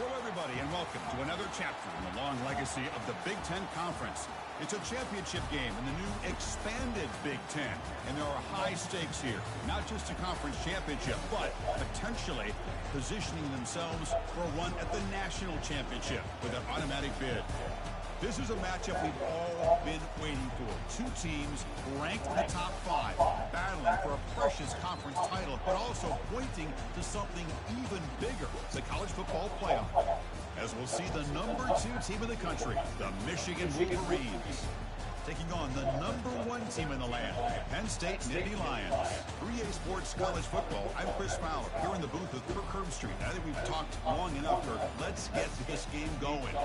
Hello, everybody, and welcome to another chapter in the long legacy of the Big Ten Conference. It's a championship game in the new expanded Big Ten, and there are high stakes here. Not just a conference championship, but potentially positioning themselves for a run at the national championship with an automatic bid. This is a matchup we've all been waiting for. Two teams ranked in the top 5, battling for a precious conference title, but also pointing to something even bigger, the college football playoff. As we'll see the number 2 team in the country, the Michigan Wolverines, taking on the number 1 team in the land, Penn State Nittany Lions. 3A Sports College Football, I'm Chris Fowler, here in the booth with Kirk Herbstreit. I think we've talked long enough, Kirk. Let's get this game going.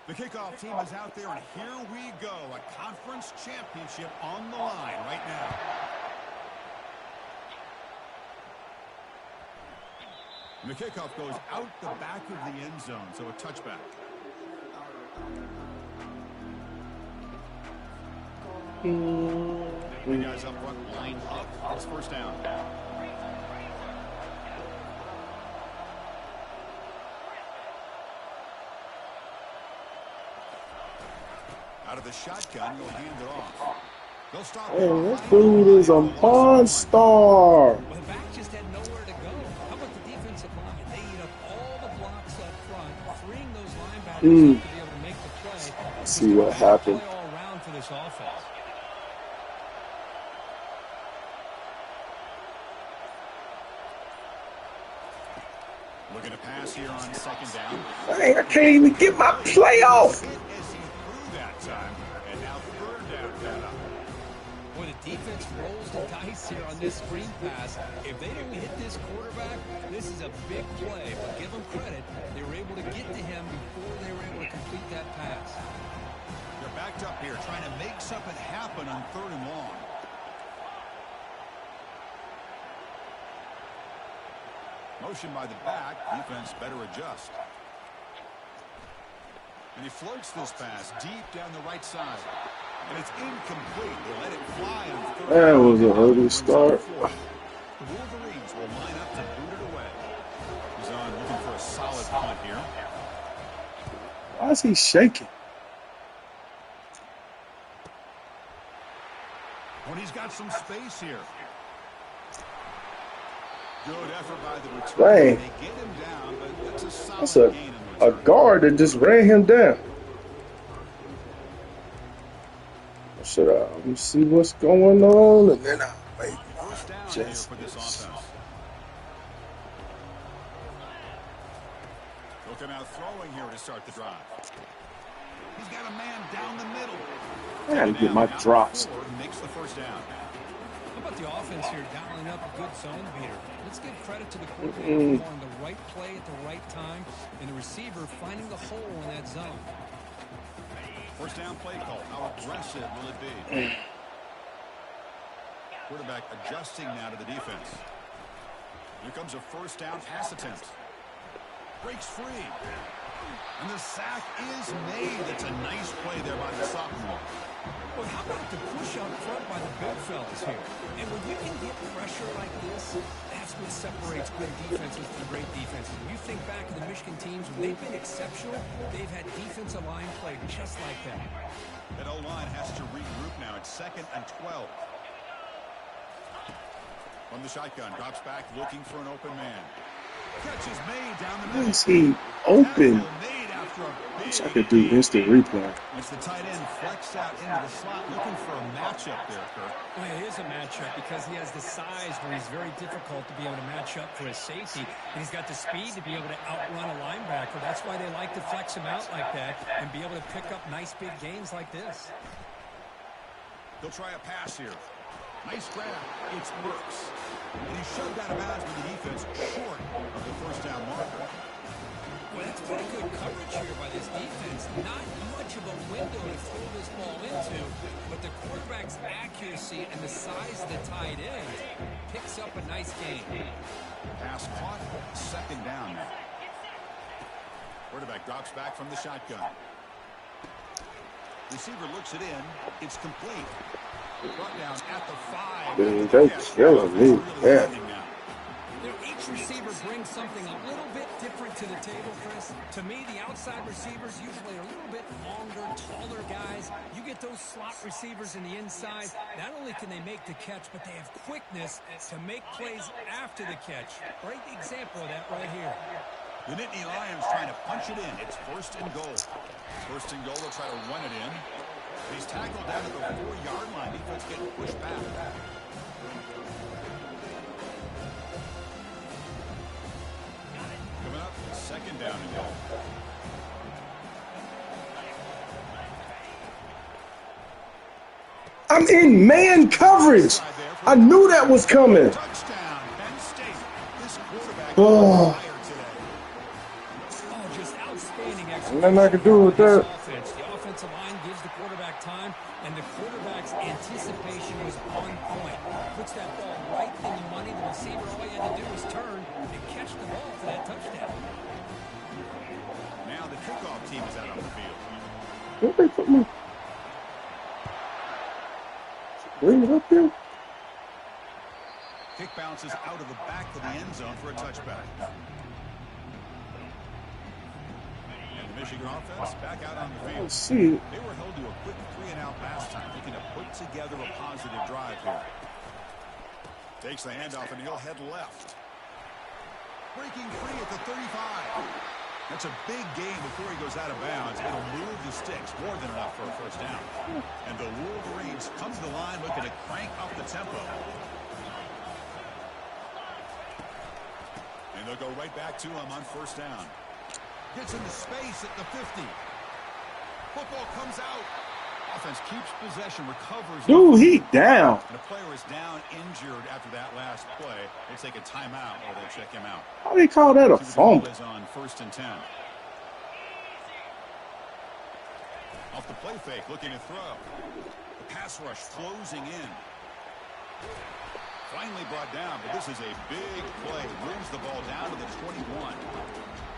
The kickoff team is out there, and here we go. A conference championship on the line right now. And the kickoff goes out the back of the end zone, so a touchback. The guys up front line up. It's first down. Out of the shotgun, you'll hand it off. They'll stop. Hey, this dude is a monster. Well, the back just had nowhere to go. How about the defensive line? They eat up all the blocks up front, freeing those linebackers up to be able to make the play. Let's see what happened. Play all around for this offense. Looking to pass here on second down. Hey, I can't even get my play off. And now third down. Boy, the defense rolls the dice here on this screen pass. If they don't hit this quarterback, this is a big play. But give them credit, they were able to get to him before they were able to complete that pass. They're backed up here, trying to make something happen on third and long. Motion by the back. Defense better adjust. And he floats this pass deep down the right side. And it's incomplete. They let it fly on third. That was an early start. The Wolverines will line up to boot it away. He's on looking for a solid punt here. Why is he shaking? When he's got some space here. Good effort by the return. Dang. They get him down, but that's a solid That's gain. a guard that just ran him down. Let me see what's going on, and then I'll make First down here for this offense. Looking out throwing here to start the drive. He's got a man down the middle. I gotta get my drops. Makes the first down. How about the offense here dialing up a good zone beater? Let's give credit to the quarterback for on the right play at the right time, and the receiver finding the hole in that zone. First down play call. How aggressive will it be? Quarterback adjusting now to the defense. Here comes a first down pass attempt. Breaks free. And the sack is made. It's a nice play there by the sophomore. Well, how about the push up front by the big fellas here? And when you can get pressure like this, that's what separates good defenses from great defenses. When you think back to the Michigan teams, when they've been exceptional, they've had defensive line play just like that. That O-line has to regroup now. It's 2nd and 12. From the shotgun, drops back looking for an open man. Catch is made down the middle. Why is he open? I wish I could do instant replay. It's the tight end flex out into the slot, looking for a matchup there, Kirk. Well, it is a matchup because he has the size where he's very difficult to be able to match up for his safety, and he's got the speed to be able to outrun a linebacker. That's why they like to flex him out like that and be able to pick up nice big gains like this. They'll try a pass here. Nice grab. It works. And he's shoved out of bounds with the defense short of the first down marker. Well, that's pretty good coverage here by this defense. Not much of a window to throw this ball into, but the quarterback's accuracy and the size of the tight end picks up a nice gain. Pass caught. 2nd down now. Quarterback drops back from the shotgun. Receiver looks it in. It's complete. Brought down at the 5. Dude, they killing me. Yeah. You know, each receiver brings something a little bit different to the table, Chris. To me, the outside receivers usually are a little bit longer, taller guys. You get those slot receivers in the inside. Not only can they make the catch, but they have quickness to make plays after the catch. Great example of that right here. The Nittany Lions trying to punch it in. It's 1st and goal. 1st and goal, they'll try to run it in. He's tackled down at the 4-yard line. Defense getting pushed back. Coming up, 2nd down and goal. I'm in man coverage. I knew that was coming. Touchdown, Penn State. This quarterback Oh. is fired today. Oh, just outstanding Nothing I can do with that. offense. The offensive line gives the quarterback time, and the quarterback's anticipation was on point. Puts that ball right in the money. The receiver, all he had to do was turn and catch the ball for that touchdown. Now the kickoff team is out on the field. What they put me? Bring it up here. Kick bounces out of the back of the end zone for a touchback. And the Michigan offense back out on the field. Let's see it. They were held to a quick 3-and-out last time, looking to put together a positive drive here. Takes the handoff, and he'll head left. Breaking free at the 35. That's a big gain before he goes out of bounds. It'll move the sticks, more than enough for a 1st down. And the Wolverines come to the line looking to crank up the tempo. And they'll go right back to him on 1st down. Gets into space at the 50. Football comes out. Offense keeps possession, recovers. Dude, he down. And a player is down injured after that last play. They take a timeout or they'll check him out. How they call that a fumble? Is on 1st and 10. Off the play fake, looking to throw. The pass rush closing in. Finally brought down, but this is a big play. Moves the ball down to the 21.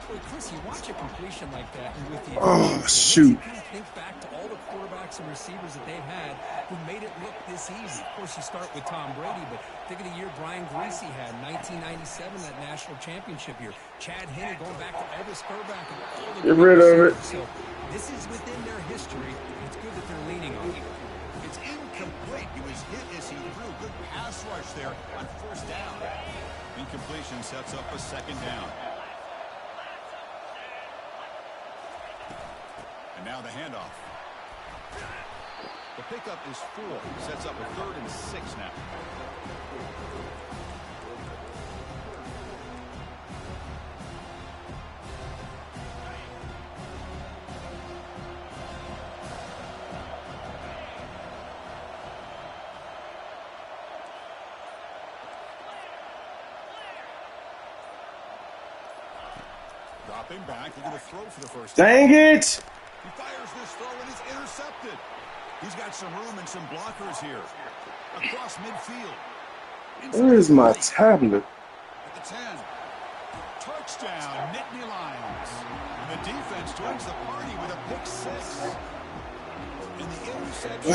Well, Chris, you watch a completion like that, and with the shoot. you kind of think back to all the quarterbacks and receivers that they've had who made it look this easy. Of course, you start with Tom Brady, but think of the year Brian Griese had, 1997, that national championship year. Chad Henne going back to Elvis Burback and all the Get rid of it. So this is within their history. It's good that they're leaning on it. It's incomplete. He was hit as he threw. Good pass rush there on 1st down. Incompletion sets up a 2nd down. And now the handoff. The pickup is 4. Sets up a 3rd and 6 now. Dropping back, looking to throw for the 1st time. Dang it. He fires this throw and it's intercepted. He's got some room and some blockers here. Across midfield. Where is my tablet? At the 10. Touchdown, Nittany Lions. And the defense joins the party with a pick 6. And the interception.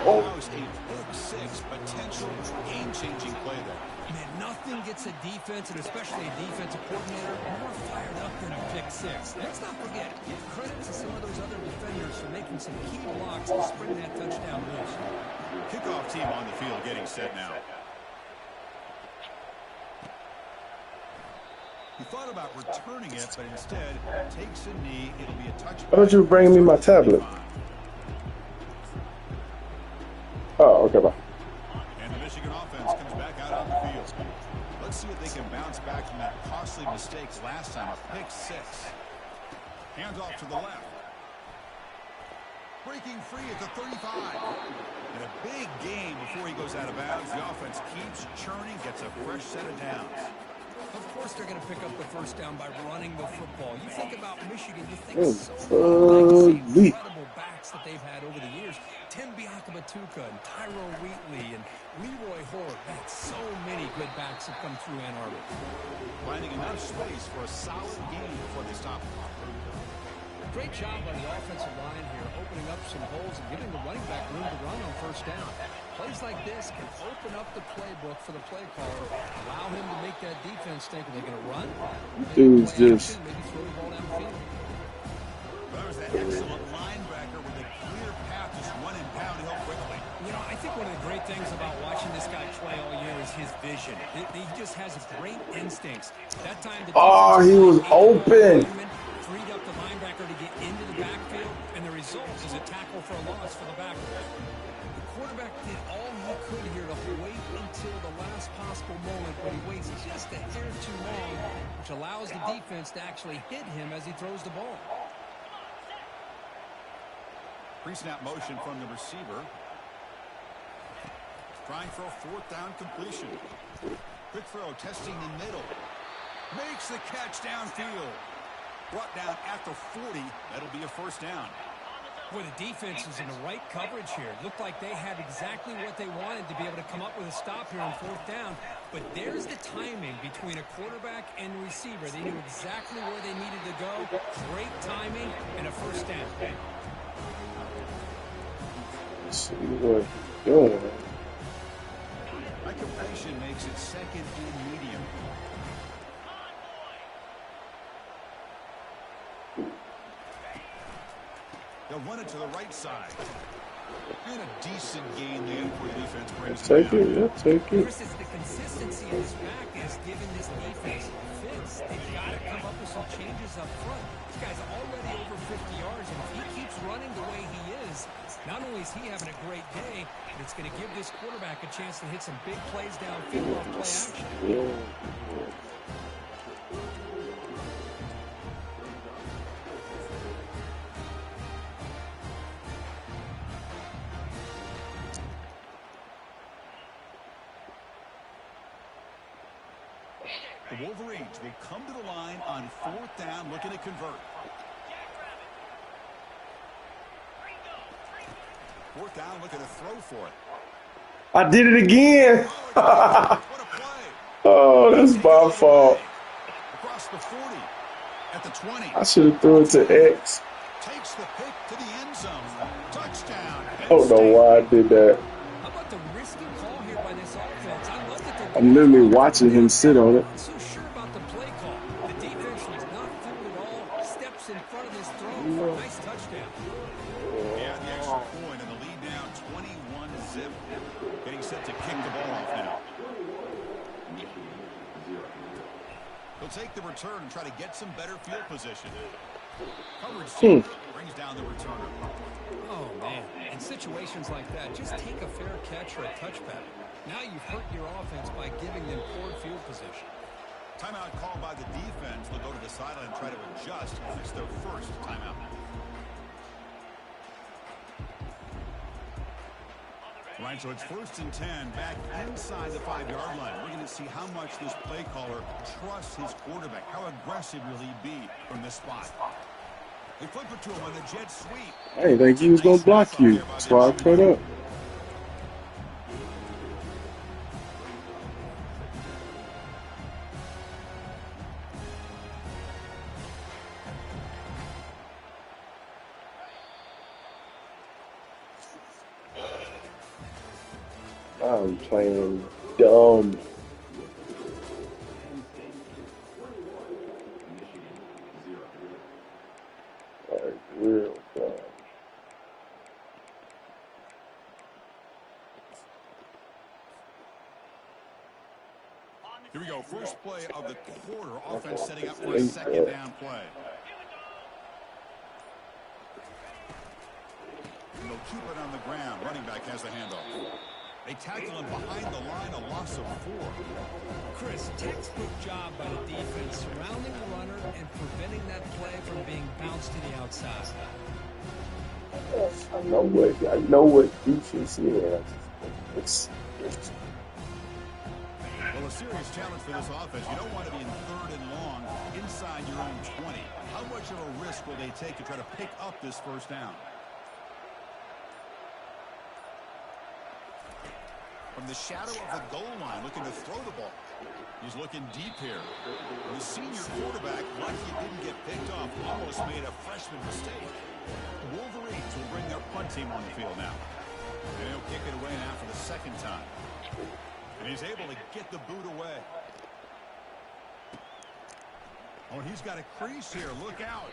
Oh. A pick 6. Potential game-changing play there. Man, nothing gets a defense, and especially a defensive coordinator, more fired up than a pick 6. Let's not forget, give credit to some of those other defenders for making some key blocks to spring that touchdown loose. Kickoff team on the field getting set now. He thought about returning it, but instead takes a knee. It'll be a touchback. Why don't you bring me my tablet? Oh, okay, bye. And the Michigan offense comes back out on the field. Let's see if they can bounce back from that costly mistake last time, a pick 6. Hands off to the left. Breaking free at the 35. And a big gain before he goes out of bounds. The offense keeps churning, gets a fresh set of downs. Of course they're going to pick up the 1st down by running the football. You think about Michigan, you think incredible backs that they've had over the years. Tim Biakabatuka and Tyrone Wheatley and Leroy Horde. Man, so many good backs have come through Ann Arbor. Finding enough space for a solid gain before they stop. Great job by the offensive line here, opening up some holes and giving the running back room to run on first down. Plays like this can open up the playbook for the play caller, allow him to make that defense think, are they going to run? Dude's just... Maybe throw the ball downfield. There's that excellent linebacker with a clear path, just running downhill quickly. You know, I think one of the great things about watching this guy play all year is his vision. He just has great instincts. That time, he was open. Freed up the linebacker to get into the backfield, and the result is a tackle for a loss for the backer. The quarterback did all he could here to wait until the last possible moment, but he waits just a hair too long, which allows the defense to actually hit him as he throws the ball. Pre-snap motion from the receiver. Trying for a fourth down completion. Quick throw, testing the middle. Makes the catch downfield. Brought down at the 40. That'll be a first down. Boy, the defense is in the right coverage here. Looked like they had exactly what they wanted to be able to come up with a stop here on fourth down. But there's the timing between a quarterback and receiver. They knew exactly where they needed to go. Great timing and a first down. Let's see what going on. That completion makes it second and medium. They'll run it to the right side. And a decent gain there for the defense brings Take it, take it. Chris, the consistency in his back is giving this defense fits. They've got to come up with some changes up front. This guy's already over 50 yards, and if he keeps running the way he is, not only is he having a great day, but it's going to give this quarterback a chance to hit some big plays downfield off play action. The Wolverines will come to the line on fourth down, looking to convert. Fourth down, looking to throw for it. I did it again. What a play. Oh, that's my fault. Across the 40, at the 20. I should have threw it to X. Takes the pick to the end zone. Touchdown. I don't know why I did that. How about the risky call here by this offense? I love that they're I'm literally watching him sit on it. not so sure about the play call. The defense was not fooled at all. Steps in front of this throw for a nice touchdown. Yeah, the extra point and the lead down 21-zip. Getting set to kick the ball off now. He'll take the return and try to get some better field position. Coverage team brings down the returner. Oh, man. In situations like that, just take a fair catch or a touchback. Now you've hurt your offense by giving them poor field position. Timeout called by the defense. They'll go to the sideline and try to adjust. It's their first timeout. Right, so it's 1st and 10 back inside the 5-yard line. We're going to see how much this play caller trusts his quarterback. How aggressive will he be from this spot? They flip it to him on the jet sweep. I didn't think he was going to block you. That's why I cut up. I'm playing dumb. Like, real dumb. Here we go. First play of the quarter. Offense setting up for a second down play. And they'll keep it on the ground. Running back has the handoff. They tackle him behind the line, a loss of 4. Chris, textbook job by the defense, surrounding the runner and preventing that play from being bounced to the outside. I know what defense is. It's Well, a serious challenge for this offense. You don't want to be in 3rd and long inside your own 20. How much of a risk will they take to try to pick up this first down? From the shadow of the goal line, looking to throw the ball. He's looking deep here. The senior quarterback, lucky he didn't get picked off, almost made a freshman mistake. The Wolverines will bring their punt team on the field now. And he'll kick it away now for the second time. And he's able to get the boot away. Oh, he's got a crease here. Look out.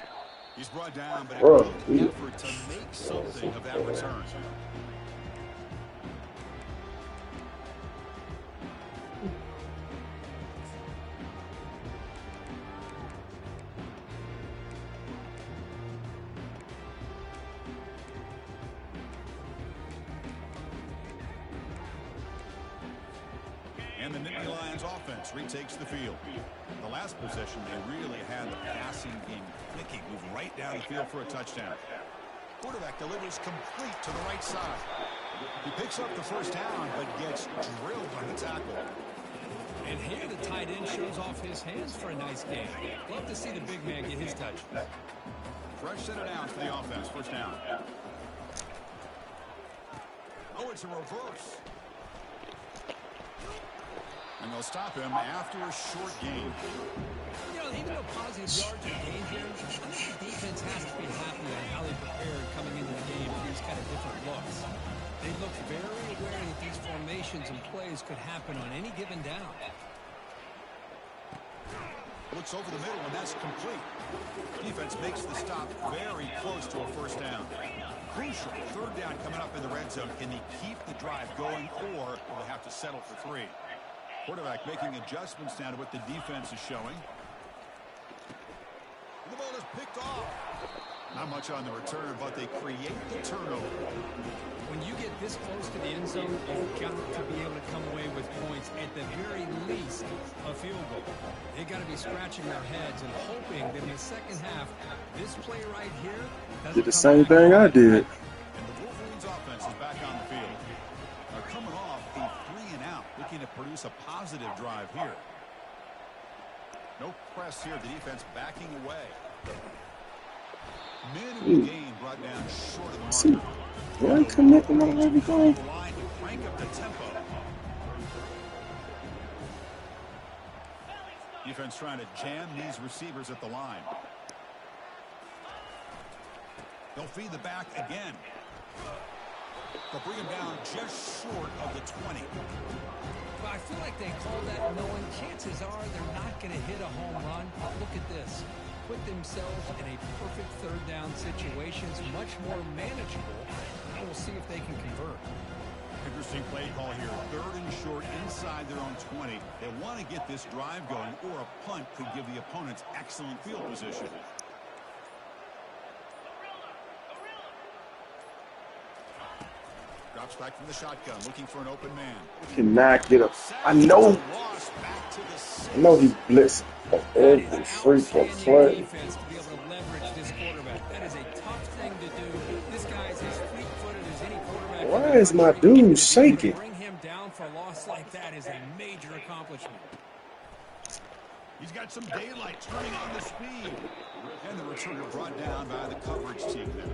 He's brought down, but a good effort to make something of that return. And the Nittany Lions offense retakes the field. The last possession, they really had the passing game clicking, moved right down the field for a touchdown. Quarterback delivers complete to the right side. He picks up the first down, but gets drilled on the tackle. And here the tight end shows off his hands for a nice game. Love to see the big man get his touch. Fresh set of downs for the offense. First down. Oh, it's a reverse. And they'll stop him after a short game. You know, even though positive yards are gained here, I think the defense has to be happy on how they prepared coming into the game for these kind of different looks. They look very aware that these formations and plays could happen on any given down. Looks over the middle, and that's complete. Defense makes the stop very close to a first down. Crucial third down coming up in the red zone. Can they keep the drive going, or will they have to settle for 3? Quarterback making adjustments now to what the defense is showing. The ball is picked off. Not much on the return, but they create the turnover. When you get this close to the end zone, you've got to be able to come away with points, at the very least, a field goal. They got to be scratching their heads and hoping that in the second half, this play right here doesn't Did the same thing I did. And the Wolverines offense is back on the field. They're coming off a 3-and-out, looking to produce a positive drive here. No press here. The defense backing away. Minimum gain brought down short of the marker. Why connecting on everything? The line to crank up the tempo. Defense trying to jam these receivers at the line. They'll feed the back again. They'll bring him down just short of the 20. But I feel like they call that knowing chances are they're not going to hit a home run. Look at this. Put themselves in a perfect third down situation. It's much more manageable. And we'll see if they can convert. Interesting play call here. Third and short inside their own 20. They want to get this drive going, or a punt could give the opponents excellent field position. Drops back from the shotgun, looking for an open man. Cannot get up. I know he blitzed every freaking play. Defense to be able to leverage this quarterback. That is a tough thing to do. This guy's as fleet-footed as any quarterback. Why is my dude shaking? Bring him down for a loss like that is a major accomplishment. He's got some daylight turning on the speed. And the returner brought down by the coverage team there.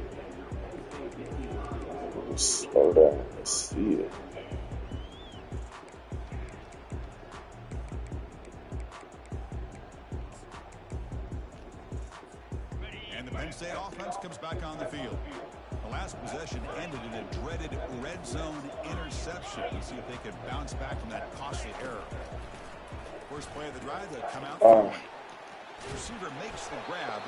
Slow down. Let's see it. And the Penn State offense comes back on the field. The last possession ended in a dreaded red zone interception. Let's see if they can bounce back from that costly error. First play of the drive, they'll come out for one. Receiver makes the grab.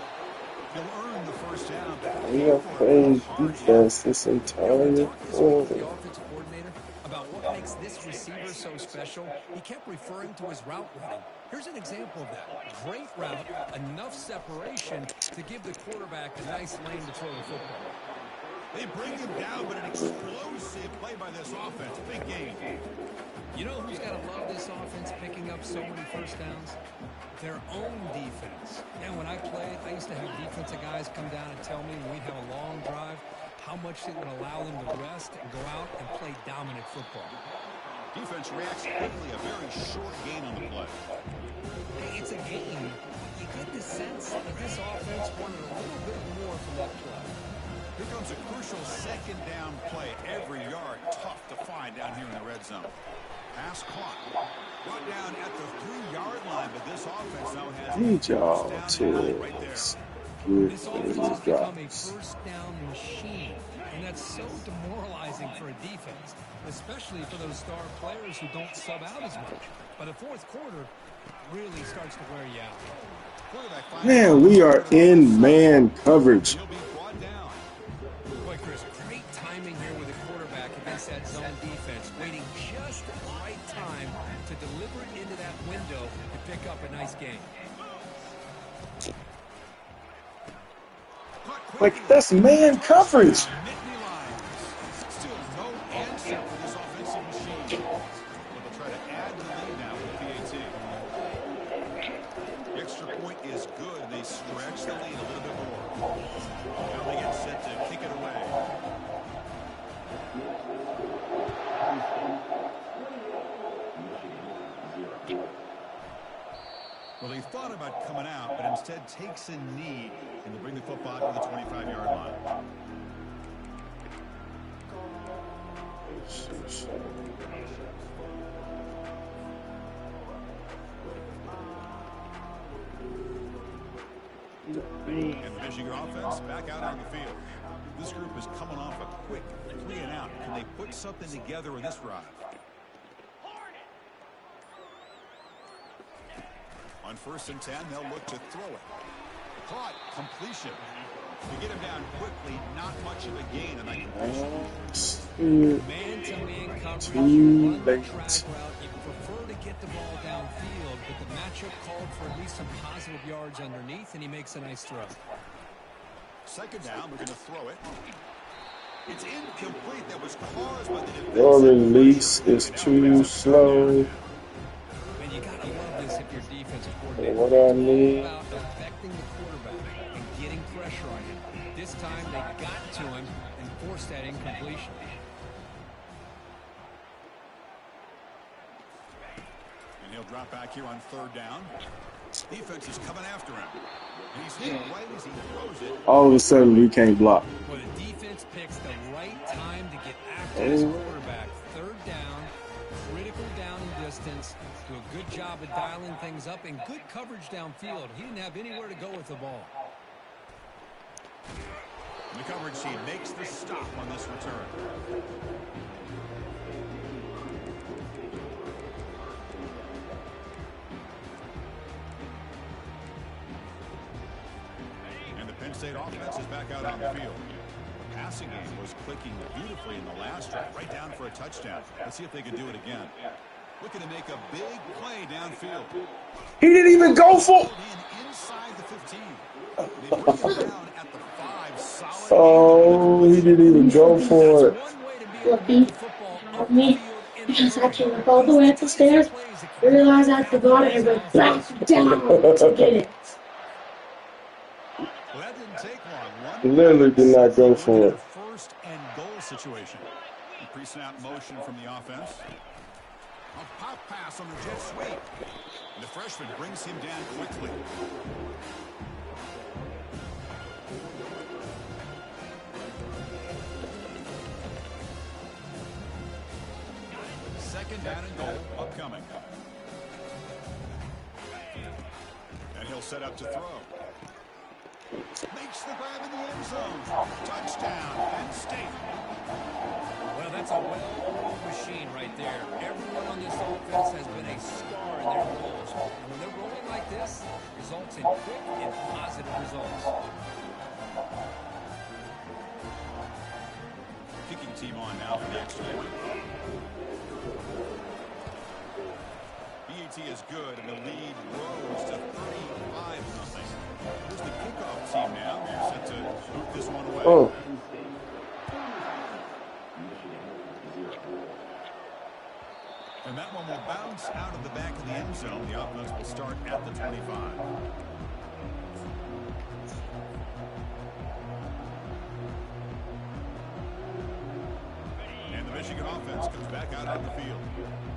He'll earn the first down. We have played defense this entire quarter. The offensive coordinator about what makes this receiver so special. He kept referring to his route running. Here's an example of that. Great route, enough separation to give the quarterback a nice lane to throw the football. They bring him down, but an explosive play by this offense. Big game. You know who's got to love this offense picking up so many first downs? Their own defense. And when I played, I used to have defensive guys come down and tell me when we'd have a long drive how much it would allow them to rest and go out and play dominant football. Defense reacts quickly, a very short gain on the play. Hey, it's a game. You get the sense that this offense wanted a little bit more from that play. Here comes a crucial second down play. Every yard tough to find down here in the red zone. Pass clock. Brought down at the 3-yard line, but this offense now has Need y'all to right there. This offense has become a first down machine, and that's so demoralizing for a defense, especially for those star players who don't sub out as much. But the fourth quarter really starts to wear you out. Man, we are in man coverage. Boy, Chris, great timing here with the quarterback against that zone defense, waiting just at the right time to deliver it into that window to pick up a nice game. Like, that's man coverage. Still no answer for this offensive machine. But they'll try to add to the lead now with PAT. The extra point is good. They stretch the lead a little bit more. Now they get set to kick it away. Well, he thought about coming out, but instead takes a knee and to bring the football to the 25-yard line. And the Michigan offense back out on the field. This group is coming off a quick 3-and-out. Can they put something together in this drive? On 1st and 10, they'll look to throw it. Caught, completion. To get him down quickly, not much of a gain in that completion. Man-to-man coverage, you run the track route, you prefer to get the ball downfield, but the matchup called for at least some positive yards underneath, and he makes a nice throw. 2nd down, we're going to throw it. It's incomplete. That was caused by the defense. Your release is too slow. And you got to love this if your defensive coordinator. What I need. About affecting the quarterback and getting pressure on him. This time they got to him and forced that incompletion. And he'll drop back here on 3rd down. Defense is coming after him. And he's hit right as he throws it. All of a sudden, we can't block. Well, the defense picks the right time to get after his quarterback. 3rd down, critical down and distance. Do a good job of dialing things up and good coverage downfield. He didn't have anywhere to go with the ball. The coverage team makes the stop on this return. And the Penn State offense is back out on the field. The passing game was clicking beautifully in the last drive, right down for a touchdown. Let's see if they can do it again. Looking to make a big play downfield. He didn't even go for it. Inside the 15. They bring him down at the 5. Solid. Oh, he didn't even go for it. Fluffy, me, because I came up all the way up the stairs, realized I had to go and went back down to get it. Well, that didn't take long. Literally did not go for it. 1st and goal situation. A pre-snap motion from the offense. A pop pass on the jet sweep. And the freshman brings him down quickly. Second down and goal upcoming. And he'll set up to throw. Makes the grab in the end zone. Touchdown, Penn State. Well, that's a well-oiled machine right there. Everyone on this offense has been a star in their roles. And when they're rolling like this, it results in quick and positive results. Kicking team on now for the extra point. BAT is good, and the lead rose to 35-0. Here's the kickoff team now. They're set to boot this one away. Oh. And that one will bounce out of the back of the end zone. The offense will start at the 25. And the Michigan offense comes back out on the field.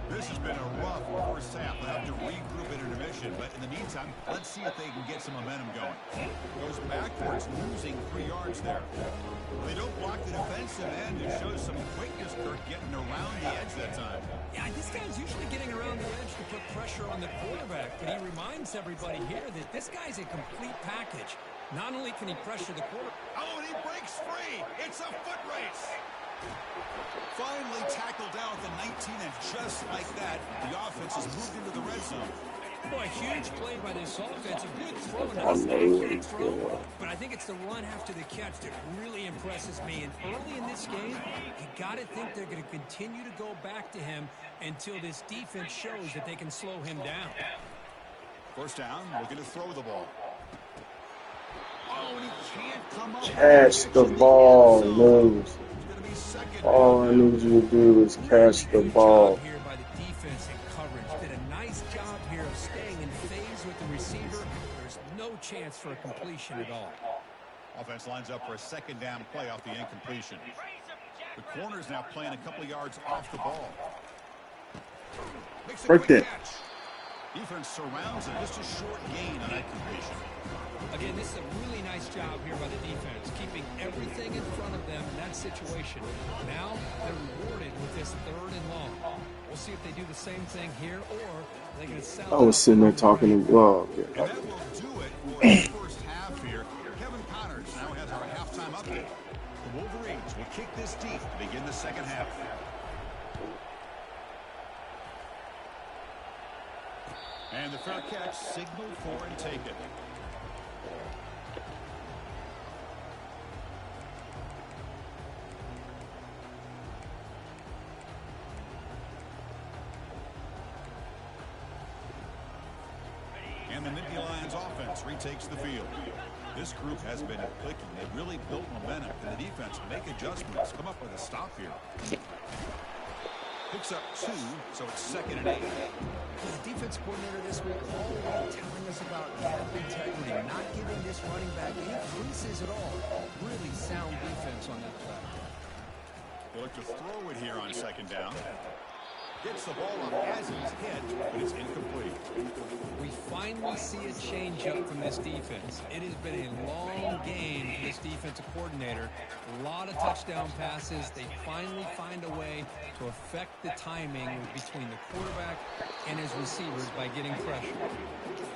This has been a rough first half. They'll have to regroup at intermission, but in the meantime, let's see if they can get some momentum going. Goes backwards, losing 3 yards there. They don't block the defensive end. It shows some quickness, Kirk, getting around the edge that time. Yeah, this guy's usually getting around the edge to put pressure on the quarterback, but he reminds everybody here that this guy's a complete package. Not only can he pressure the quarterback. Oh, and he breaks free. It's a foot race. Finally tackled down at the 19, and just like that, the offense has moved into the red zone. Boy, huge play by this offense. A good throw, not a accurate throw, but I think it's the run after the catch that really impresses me. And early in this game, you got to think they're going to continue to go back to him until this defense shows that they can slow him down. First down, looking to throw the ball. Oh, and he can't come up. Catch the ball, moves. All I need you to do is catch the ball. Here by the defense and coverage. Did a nice job here of staying in phase with the receiver. There's no chance for a completion at all. Offense lines up for a second down play off the incompletion. The corner's now playing a couple of yards off the ball. Makes a Right quick there. catch. Defense surrounds him. Just a short gain on that completion. Again, this is a really nice job here by the defense, keeping everything in front of them in that situation. Now they're rewarded with this 3rd and long. We'll see if they do the same thing here, or they're going to sell. I was sitting there talking to And that will do it for the first half here. Kevin Connors now has our halftime update. The Wolverines will kick this deep to begin the second half. And the fair catch signaled for and taken. And the Nittany Lions offense retakes the field. This group has been clicking. They've really built momentum. And the defense make adjustments. Come up with a stop here. Picks up 2, so it's 2nd and 8. The defense coordinator this week all telling us about gap integrity, not giving this running back any creases at all. Really sound defense on that play. They look to throw it here on 2nd down. Gets the ball up as he's hit, but it's incomplete. We finally see a change-up from this defense. It has been a long game for this defensive coordinator. A lot of touchdown passes. They finally find a way to affect the timing between the quarterback and his receivers by getting pressure.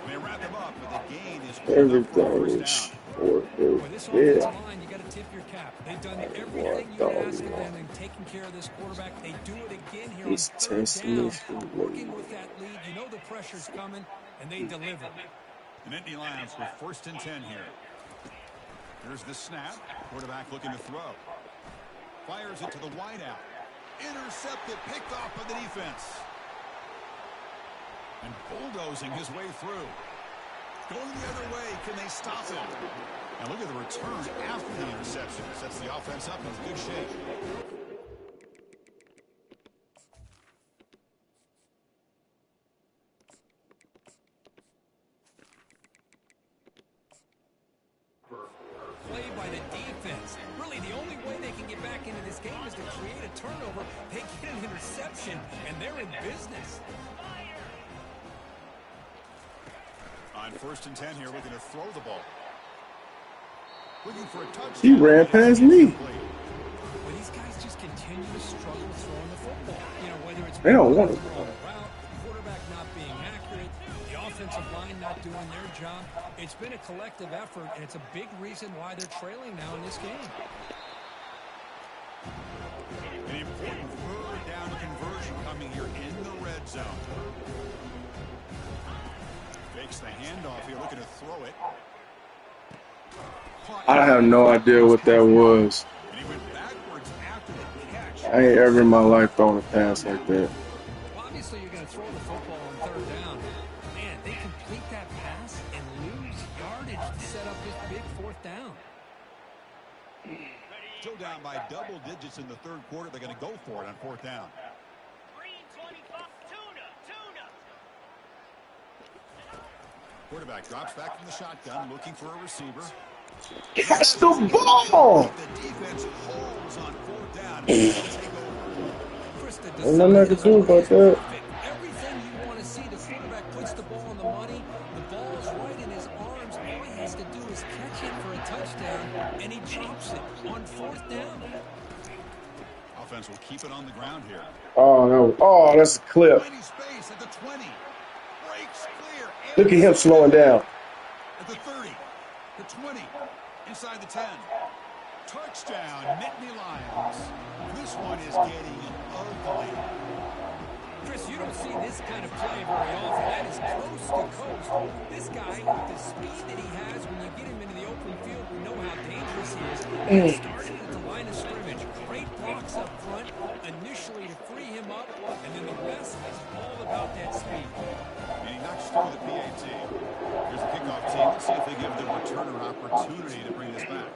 They wrap him up, but the gain is everything is first down. Boy, this offensive line, you got to tip your cap. They've done everything you ask of them in taking care of this quarterback. They do it again here on 3rd down, working with that lead. You know the pressure's coming, and they deliver. The Nittany Lions with 1st and 10 here. Here's the snap. Quarterback looking to throw. Fires it to the wideout. Intercepted, picked off by the defense. And bulldozing his way through. Going the other way, can they stop him? And look at the return after the interception. Sets the offense up in good shape. Play by the defense. Really, the only way they can get back into this game is to create a turnover. They get an interception, and they're in business. On 1st and 10 here, looking to throw the ball. Looking for a touchdown. He ran past me. Well, these guys just continue to struggle throwing the football. You know, whether it's They don't want it. route, quarterback not being accurate, the offensive line not doing their job. It's been a collective effort, and it's a big reason why they're trailing now in this game. An important 3rd down conversion coming here in the red zone. Fakes the handoff here, looking to throw it. I have no idea what that was. And he went backwards after the catch. I ain't ever in my life thrown a pass like that. Well, obviously, you're going to throw the football on 3rd down. Man, they complete that pass and lose yardage to set up this big 4th down. Still down by double digits in the 3rd quarter. They're going to go for it on 4th down. Quarterback drops back from the shotgun, looking for a receiver. Catch the ball! The defense holds on 4th down. Take over. For a just a Ain't nothing I can do about that. everything you want to see. The quarterback puts the ball on the money. The ball's right in his arms. All he has to do is catch it for a touchdown, and he drops it on 4th down. Offense will keep it on the ground here. Oh, no. Oh, that's a clip. Space at the 20. Breaks clear. Look at him slowing down. At the 30. The 20. Inside the 10. Touchdown, Nittany Lions. This one is getting ugly. Chris, you don't see this kind of play very often. That is coast to coast. This guy, with the speed that he has, when you get him into the open field, we know how dangerous he is. He started at the line of scrimmage. Great blocks up front, initially to free him up, and then the rest is all about that speed. And he knocks through the PAT. Here's the kickoff team. Let's see if they give the returner opportunity to bring this back.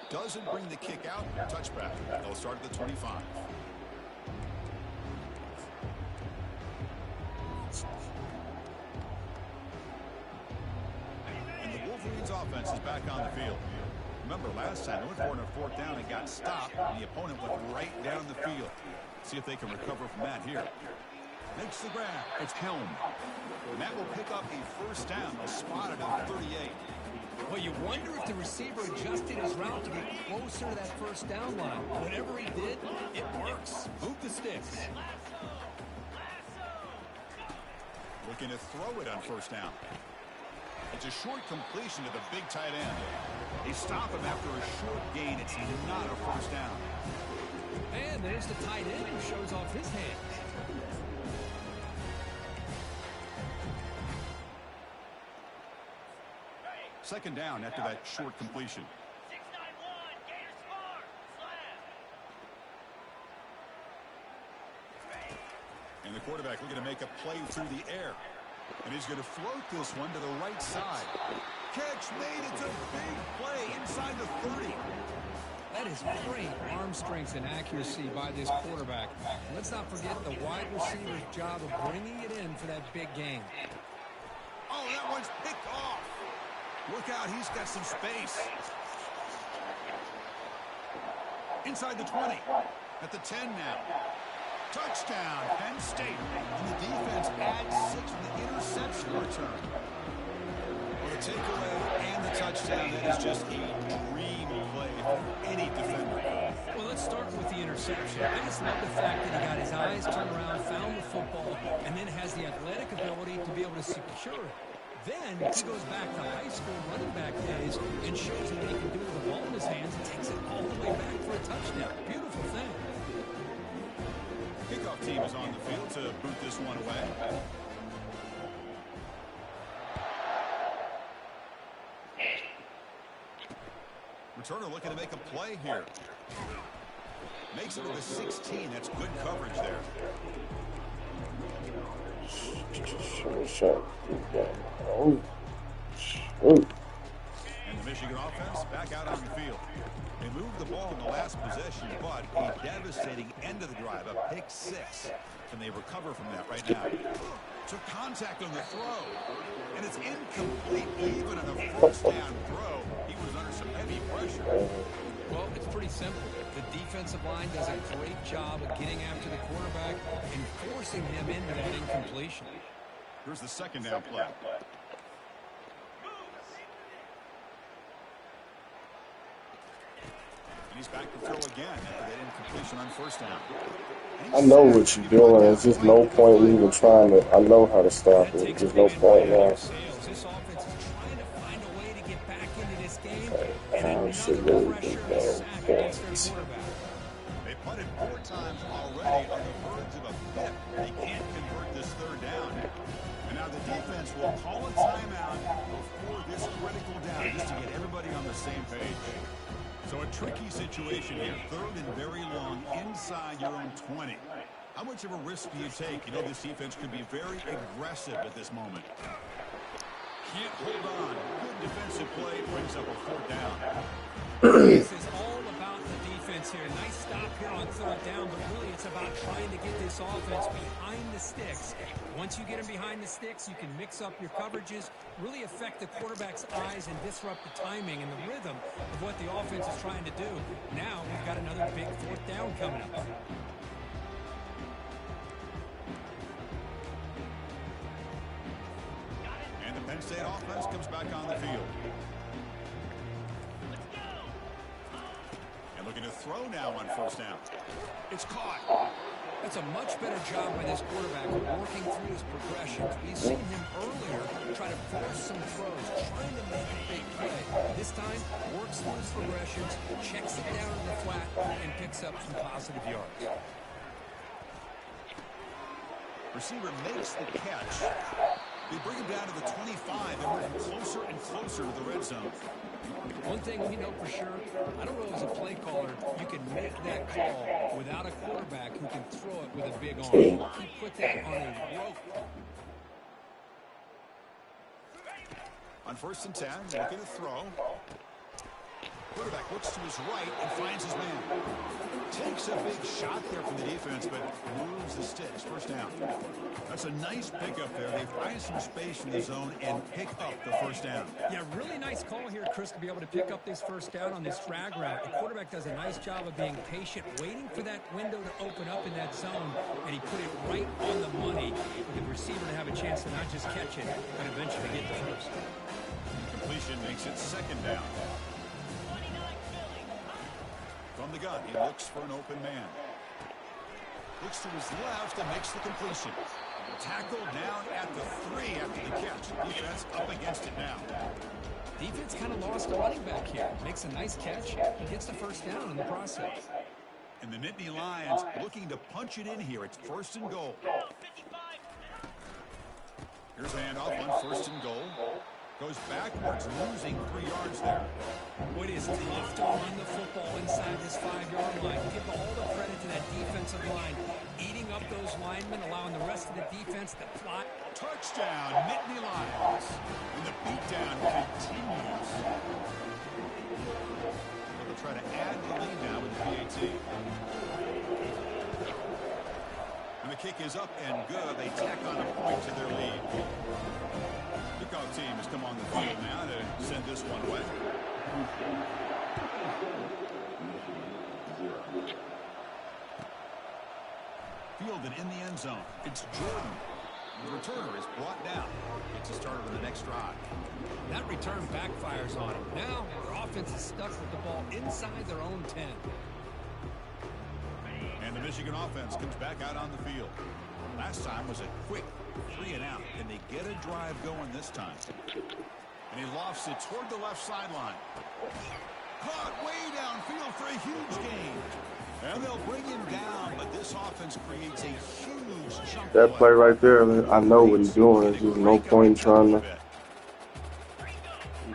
Doesn't bring the kick out. Touchback. They'll start at the 25. And the Wolverines offense is back on the field. Remember last time they went for it on 4th down and got stopped, and the opponent went right down the field. See if they can recover from that here. Makes the grab. It's Helm. And that will pick up a 1st down. They'll spot it on 38. Well, you wonder if the receiver adjusted his route to get closer to that 1st down line. Whatever he did, it works. Move the sticks. Looking to throw it on 1st down. It's a short completion to the big tight end. They stop him after a short gain. It's not a 1st down. And there's the tight end who shows off his hands. Second down after that short completion. And the quarterback looking to make a play through the air. And he's going to float this one to the right side. Catch made. It's a big play inside the 30. That is great arm strength and accuracy by this quarterback. And let's not forget the wide receiver's job of bringing it in for that big game. Oh, that one's picked off. Look out, he's got some space. Inside the 20. At the 10 now. Touchdown, Penn State. And the defense adds 6 with the interception return. Well, the takeaway and the touchdown, that is just a dream play for any defender. Well, let's start with the interception. I just love the fact that he got his eyes turned around, found the football, and then has the athletic ability to be able to secure it. Then he goes back to high school running back days and shows what he can do with the ball in his hands and takes it all the way back for a touchdown. Beautiful thing. Kickoff team is on the field to boot this one away. Returner looking to make a play here. Makes it to the 16. That's good coverage there. And the Michigan offense back out on the field. They moved the ball in the last possession, but a devastating end of the drive, a pick 6. Can they recover from that right now? Took contact on the throw, and it's incomplete. Even on a 1st down throw, he was under some heavy pressure. Well, it's pretty simple. The defensive line does a great job of getting after the quarterback and forcing him into that incompletion. Here's the 2nd down play. And he's back to throw again after that incompletion on 1st down. I know what you're doing. There's just no point in even trying to. I know how to stop it. There's no point now. This offense is trying to find a way to get back into this game. I should really think They punted 4 times already on the verge of a 5th. They can't convert this 3rd down. And now the defense will call a timeout before this critical down just to get everybody on the same page. So a tricky situation here. 3rd and very long inside your own 20. How much of a risk do you take? You know this defense could be very aggressive at this moment. Can't hold on. Good defensive play brings up a 4th down. This is all about the defense. defense here. Nice stop here on third down, but really it's about trying to get this offense behind the sticks. Once you get them behind the sticks, you can mix up your coverages, really affect the quarterback's eyes and disrupt the timing and the rhythm of what the offense is trying to do. Now we've got another big fourth down coming up. And the Penn State offense comes back on the field. And looking to throw now on first down. It's caught. That's a much better job by this quarterback working through his progressions. We've seen him earlier try to force some throws, trying to make a big play. This time, works through his progressions, checks it down in the flat, and picks up some positive yards. Receiver makes the catch. They bring him down to the 25 and move closer and closer to the red zone. One thing we know for sure, I don't know as a play caller, you can make that call without a quarterback who can throw it with a big arm. He put that on a rope. On first and 10, looking to throw. Quarterback looks to his right and finds his man. Takes a big shot there from the defense, but moves the sticks. First down. That's a nice pickup there. They find some space in the zone and pick up the first down. Yeah, really nice call here, Chris, to be able to pick up this first down on this drag route. The quarterback does a nice job of being patient, waiting for that window to open up in that zone, and he put it right on the money for the receiver to have a chance to not just catch it, but eventually get the first. Completion makes it second down. From the gun, he looks for an open man. Looks to his left and makes the completion. Tackled down at the 3 after the catch. Defense up against it now. Defense kind of lost a running back here. Makes a nice catch and gets the first down in the process. And the Nittany Lions looking to punch it in here. It's first and goal. Here's a handoff on first and goal. Goes backwards, losing 3 yards there. It is tough to run the football inside this 5-yard line. Give all the credit to that defensive line. Eating up those linemen, allowing the rest of the defense to fly. Touchdown, Nittany Lions. And the beatdown continues. They'll try to add the lead now with the PAT. And the kick is up and good. They tack on a point to their lead. Kickoff team has come on the field now to send this one away. Fielded in the end zone. It's Jordan. The returner is brought down. Gets a start on the next drive. That return backfires on him. Now their offense is stuck with the ball inside their own 10. And the Michigan offense comes back out on the field. Last time was a quick 3 and out. Can they get a drive going this time? And he lofts it toward the left sideline. Caught way downfield for a huge gain. And they'll bring him down, but this offense creates a huge chunk. That play right there, I know what he's doing. There's no point trying to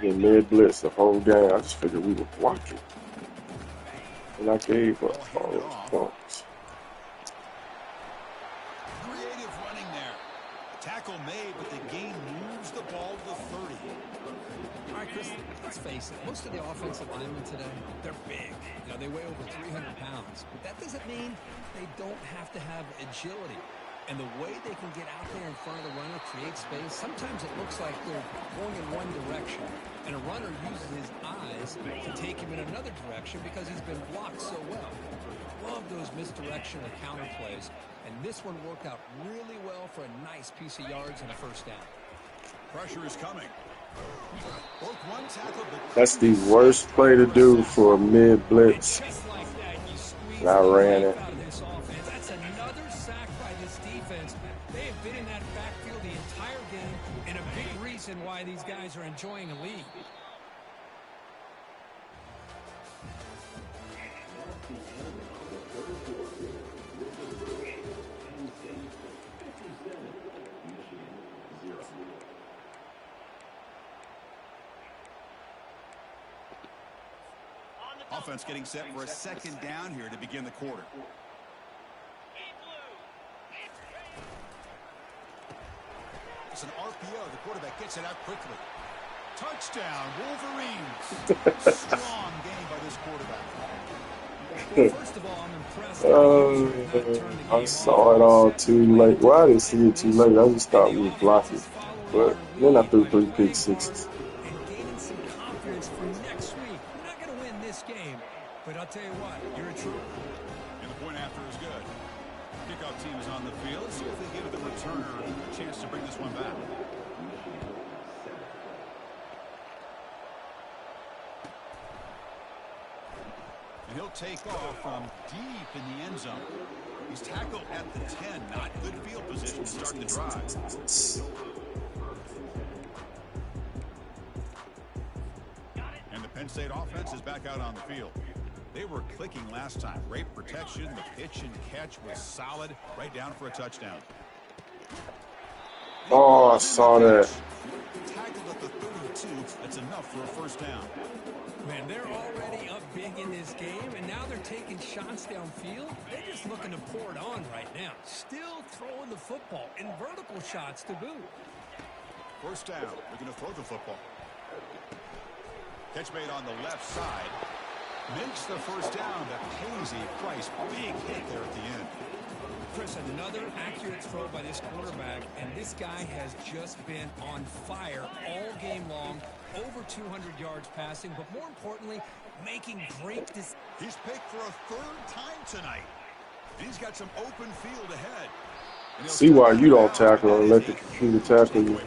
get mid-blitz the whole game. I just figured we were watching. And I gave up all those points. Creative running there. Tackle made, but the game moves the ball to the 30. All right, Chris, let's face it. Most of the offensive linemen today, they're big. You know, they weigh over 300 pounds. But that doesn't mean they don't have to have agility. And the way they can get out there in front of the runner, create space, sometimes it looks like they're going in one direction. And a runner uses his eyes to take him in another direction because he's been blocked so well. Love those misdirection or counter plays. And this one worked out really well for a nice piece of yards and a first down. Pressure is coming. One tackle, that's the worst play to do for a mid-blitz. Like that, and I ran it. That's another sack by this defense. They have been in that backfield the entire game, and a big reason why these guys are enjoying a lead. Offense getting set for a second down here to begin the quarter. It's an RPO. The quarterback gets it out quickly. Touchdown, Wolverines. Strong game by this quarterback. Well, first of all, I'm impressed how the Eagles have not turned the I game saw over. it They all certainly too ran late. into Well, I didn't trouble see it early, too late. I just and thought the we was offense blocking. is following But their then I lead threw by 3 pick playing hard sixes. and gaining some confidence for next week. You're not going to win this game, but I'll tell you what, you're a trooper. And the point after is good. Kickoff team is on the field. See if they give the returner a chance to bring this one back. And he'll take off from deep in the end zone. He's tackled at the 10. Not good field position to start the drive. And the Penn State offense is back out on the field. They were clicking last time. Great protection. The pitch and catch was solid. Right down for a touchdown. Oh, I saw that. Tackled at the 32. That's enough for a first down. Man, they're already up big in this game, and now they're taking shots downfield. They're just looking to pour it on right now. Still throwing the football, and vertical shots to boot. First down. They're going to throw the football. Catch made on the left side. Makes the first down. The Posey Price. Big hit there at the end. Chris, another accurate throw by this quarterback, and this guy has just been on fire all game long. Over 200 yards passing, but more importantly, making great decisions. He's picked for a third time tonight. And he's got some open field ahead. See why you don't tackle or let the computer tackle you. Boy,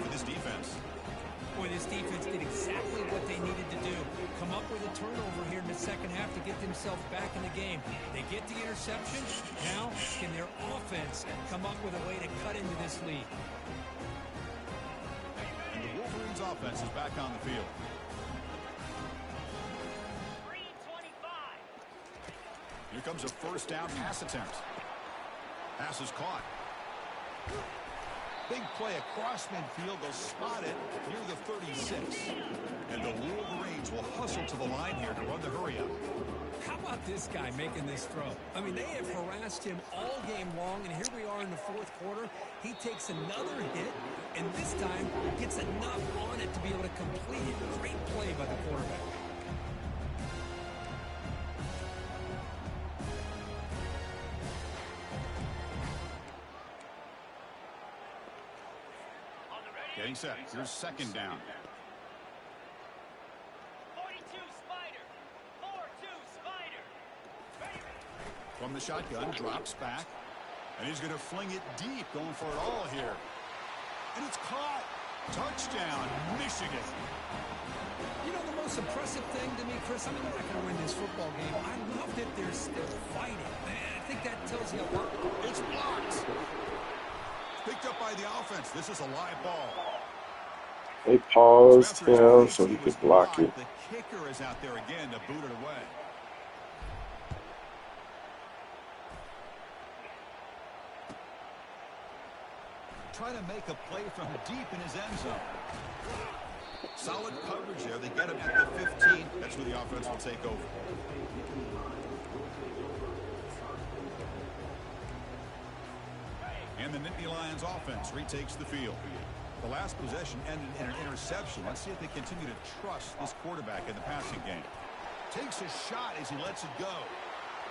this defense did exactly what they needed to do. Come up with a turnover here in the second half to get themselves back in the game. They get the interception. Now, can their offense come up with a way to cut into this lead? And the Wolverines offense is back on the field. 3:25. Here comes a first down pass attempt. Pass is caught. Big play across midfield. They'll spot it near the 36. And the Wolverines will hustle to the line here to run the hurry up. How about this guy making this throw? I mean, they have harassed him all game long, and here we are in the fourth quarter. He takes another hit, and this time gets enough on it to be able to complete it. Great play by the quarterback. Getting set. Here's second down. 42 Spider. 4-2 Spider. From the shotgun, drops back. And he's going to fling it deep, going for it all here. And it's caught. Touchdown, Michigan. You know, the most impressive thing to me, Chris, I mean, they're not going to win this football game. I love that they're still fighting. I think that tells you a lot. It's blocked. Picked up by the offense. This is a live ball. They paused him so he could block it. The kicker is out there again to boot it away. Trying to make a play from deep in his end zone. Solid coverage there. They get him at the 15. That's where the offense will take over. And the Nittany Lions offense retakes the field. The last possession ended in an interception. Let's see if they continue to trust this quarterback in the passing game. Takes a shot as he lets it go.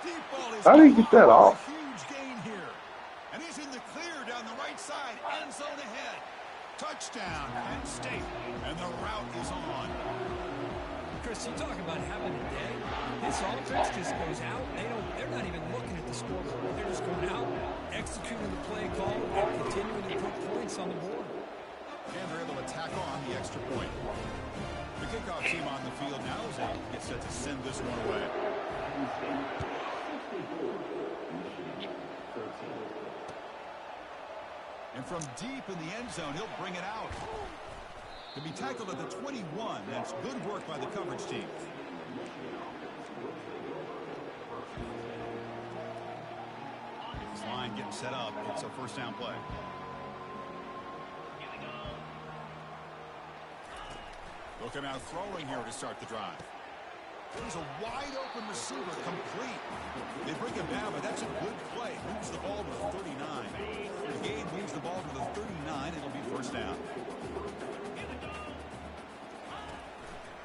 Deep ball is How did he get that off? A huge gain here. And he's in the clear down the right side. End zone ahead. Touchdown, Penn State. And the route is on. Chris, you talk about having a day. This offense just goes out. They're not even looking at the scoreboard. They're just going out, executing the play call, and continuing to put points on the board. And they're able to tack on the extra point. The kickoff team on the field now as they get set to send this one away. And from deep in the end zone, he'll bring it out. To be tackled at the 21. That's good work by the coverage team. This line getting set up. It's a first down play. They'll come out throwing here to start the drive. There's a wide open receiver complete. They bring him down, but that's a good play. Moves the ball to the 39. The game moves the ball to the 39. It'll be first down.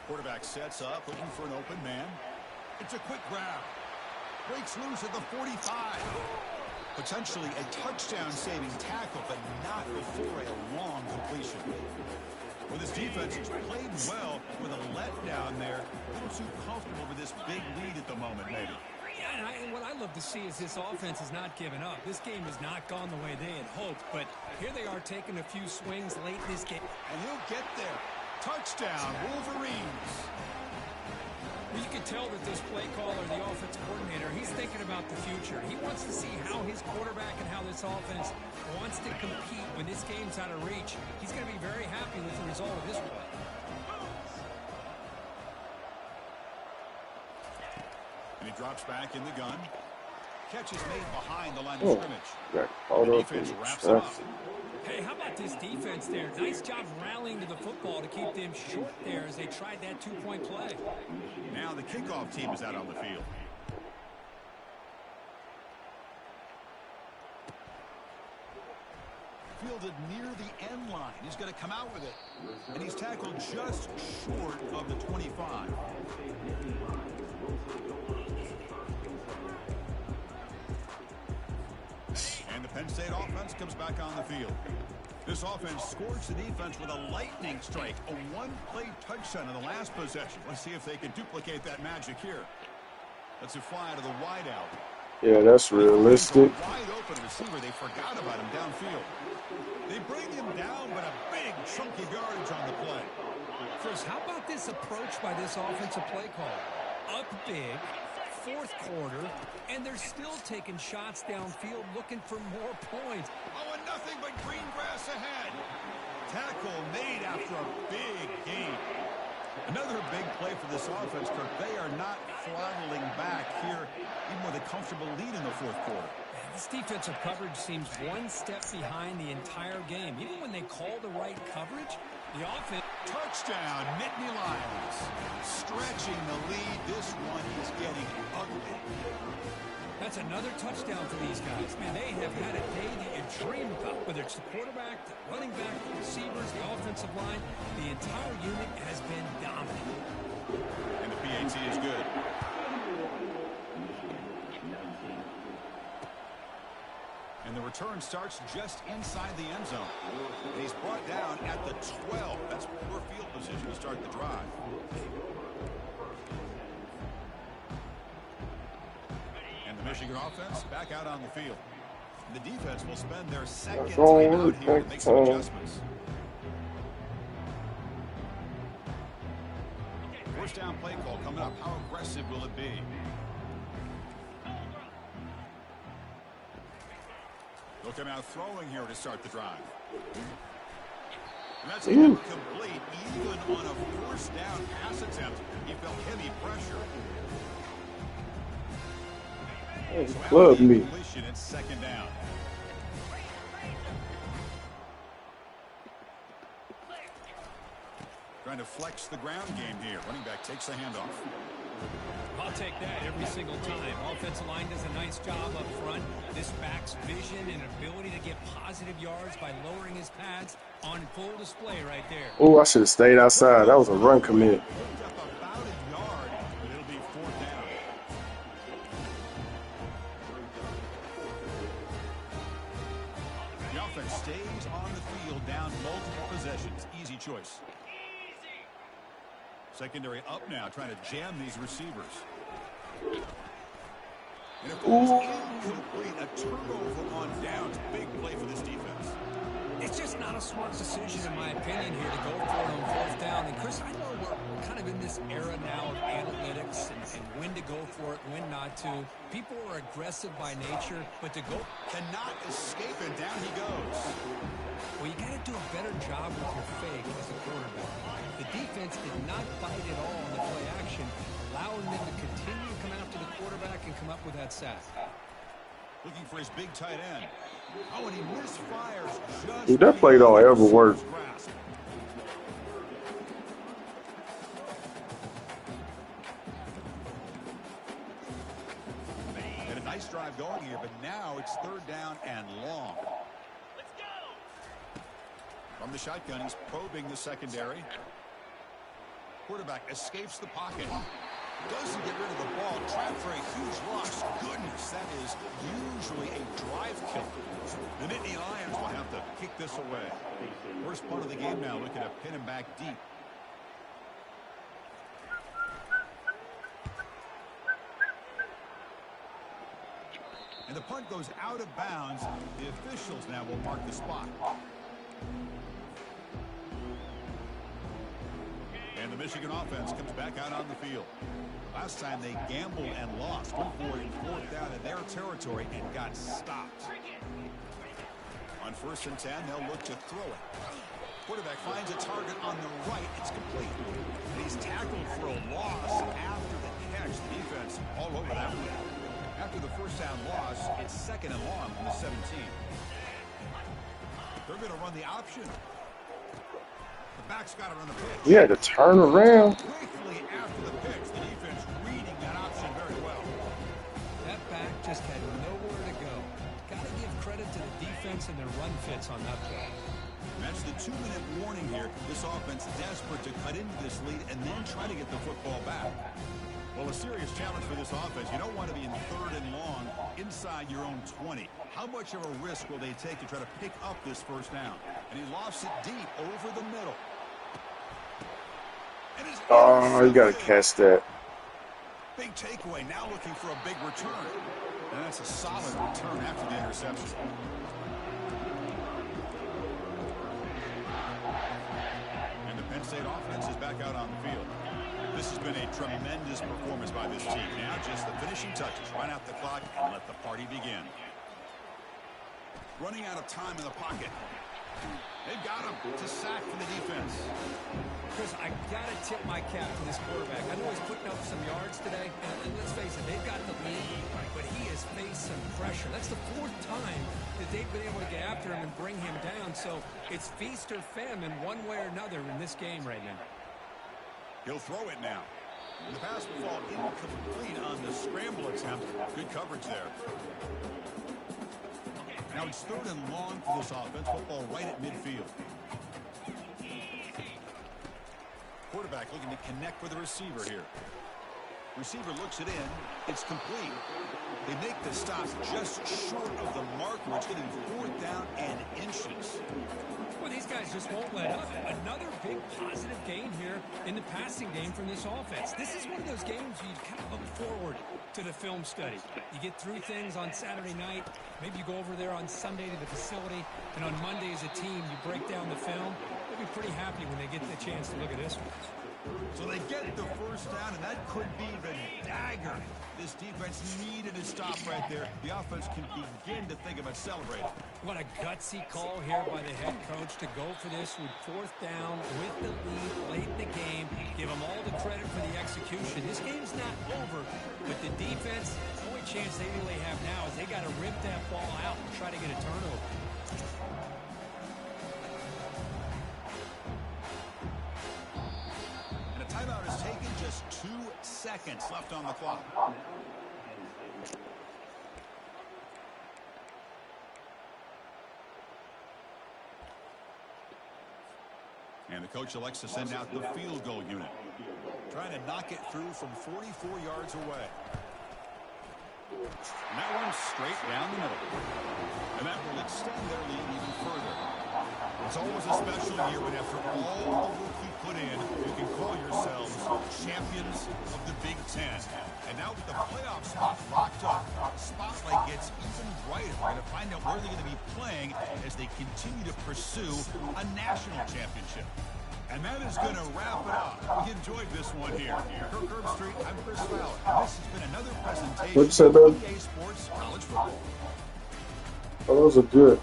Quarterback sets up, looking for an open man. It's a quick grab. Breaks loose at the 45. Potentially a touchdown-saving tackle, but not before a long completion. Well, this defense has played well with a letdown there. A little too comfortable with this big lead at the moment, maybe. Yeah, and what I love to see is this offense has not given up. This game has not gone the way they had hoped, but here they are taking a few swings late in this game. And he'll get there. Touchdown, Wolverines. Well, you can tell that this play caller, the offensive coordinator, he's thinking about the future. He wants to see how his quarterback and how this offense wants to compete when this game's out of reach. He's going to be very happy with the result of this play. And he drops back in the gun. Catch is made behind the line of scrimmage. The defense wraps it up. Hey, how about this defense there? Nice job rallying to the football to keep them short there as they tried that two-point play. Now the kickoff team is out on the field. Fielded near the end line. He's going to come out with it. And he's tackled just short of the 25. And the Penn State offense comes back on the field. This offense scorched the defense with a lightning strike, a one-play touchdown in the last possession. Let's see if they can duplicate that magic here. Let's fly to the wideout. Yeah, that's realistic. Wide open receiver, they forgot about him downfield. They bring him down, but a big chunky yardage on the play. Chris, how about this approach by this offensive play call? Up big, fourth quarter, and they're still taking shots downfield looking for more points. Oh, and nothing but green grass ahead. Tackle made after a big gain. Another big play for this offense, Kirk. They are not throttling back here, even with a comfortable lead in the fourth quarter. This defensive coverage seems one step behind the entire game. Even when they call the right coverage, the offense... Touchdown, Nittany Lions. Stretching the lead. This one is getting ugly. That's another touchdown for these guys. Man, they have had a day that you dream about. Whether it's the quarterback, the running back, the receivers, the offensive line, the entire unit has been dominant. And the PAT is good. And the return starts just inside the end zone. And he's brought down at the 12. That's poor field position to start the drive. And the Michigan offense back out on the field. And the defense will spend their second timeout here to make some adjustments. First down play call coming up. How aggressive will it be? They'll come out throwing here to start the drive. And that's incomplete. Even on a first down pass attempt, he felt heavy pressure. Love me. It's second down. Trying to flex the ground game here. Running back takes the handoff. I'll take that every single time. Offensive line does a nice job up front. This back's vision and ability to get positive yards by lowering his pads on full display right there. Oh, I should have stayed outside. That was a run commit. Picked up about a yard, but it'll be fourth down. The offense stays on the field, down multiple possessions. Easy choice. Secondary up now, trying to jam these receivers. And if it was incomplete, a turnover on downs. Big play for this defense. It's just not a smart decision, in my opinion, here to go for it on fourth down. And, Chris, I know we're kind of in this era now of analytics and when to go for it, when not to. People are aggressive by nature, but to go... Cannot escape, and down he goes. Well, you got to do a better job with your fake as a quarterback. The defense did not bite at all on the play action, allowing them to continue to come after the quarterback and come up with that sack. Looking for his big tight end. Oh, and he misfires just... Dude, that play don't ever work. And a nice drive going here, but now it's third down and long. Let's go. From the shotgun, he's probing the secondary. Quarterback escapes the pocket. Doesn't get rid of the ball. Trapped for a huge loss. Goodness, that is usually a drive killer. The Nittany Lions will have to kick this away. First punt of the game now, looking to pin him back deep. And the punt goes out of bounds. The officials now will mark the spot. And the Michigan offense comes back out on the field. Last time they gambled and lost. Went for it 4th down in their territory and got stopped. On 1st and 10, they'll look to throw it. Quarterback finds a target on the right. It's complete. And he's tackled for a loss after the catch. The defense all over that one. After the 1st down loss, it's 2nd and long from the 17. They're going to run the option. The back's got it on the pitch. You had to turn around. Quickly after the pitch, the defense reading that option very well. That back just had nowhere to go. Got to give credit to the defense and their run fits on that play. That's the 2-minute warning here. This offense desperate to cut into this lead and then try to get the football back. Well, a serious challenge for this offense. You don't want to be in 3rd and long inside your own 20. How much of a risk will they take to try to pick up this 1st down? And he lost it deep over the middle. Oh, you got to catch that. Big takeaway. Now looking for a big return. And that's a solid return after the interception. And the Penn State offense is back out on the field. This has been a tremendous performance by this team. Now just the finishing touches. Run out the clock and let the party begin. Running out of time in the pocket. They've got him to sack for the defense. Chris, I got to tip my cap to this quarterback. I know he's putting up some yards today, and let's face it, they've got the lead, but he has faced some pressure. That's the 4th time that they've been able to get after him and bring him down, so it's feast or famine one way or another in this game right now. He'll throw it now. The pass will fall incomplete on the scramble attempt. Good coverage there. Now it's 3rd and long for this offense. Football right at midfield. Quarterback looking to connect with the receiver here. Receiver looks it in. It's complete. They make the stop just short of the marker. It's getting 4th down and inches. Well, these guys just won't let up. Another big positive gain here in the passing game from this offense. This is one of those games you kind of look forward to the film study. You get through things on Saturday night. Maybe you go over there on Sunday to the facility, and on Monday as a team, you break down the film. They'll be pretty happy when they get the chance to look at this one. So they get the 1st down, and that could be the dagger. This defense needed to stop right there. The offense can begin to think about celebrating. What a gutsy call here by the head coach to go for this with 4th down with the lead late in the game. Give them all the credit for the execution. This game's not over, but the defense, the only chance they really have now is they got to rip that ball out and try to get a turnover. And a timeout is taken. Just 2 seconds left on the clock. And the coach elects to send out the field goal unit. Trying to knock it through from 44 yards away. And that one's straight down the middle. And that will extend their lead even further. It's always a special year when after all the work you put in, you can call yourselves champions of the Big Ten. And now with the playoff spot locked up, spotlight gets even brighter. We're going to find out where they're going to be playing as they continue to pursue a national championship. And that is going to wrap it up. We enjoyed this one here. Kirk Herbstreit, I'm Chris Fowler. And this has been another presentation What'd you say, of babe? EA Sports College Football. Oh, those are good.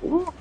Ooh.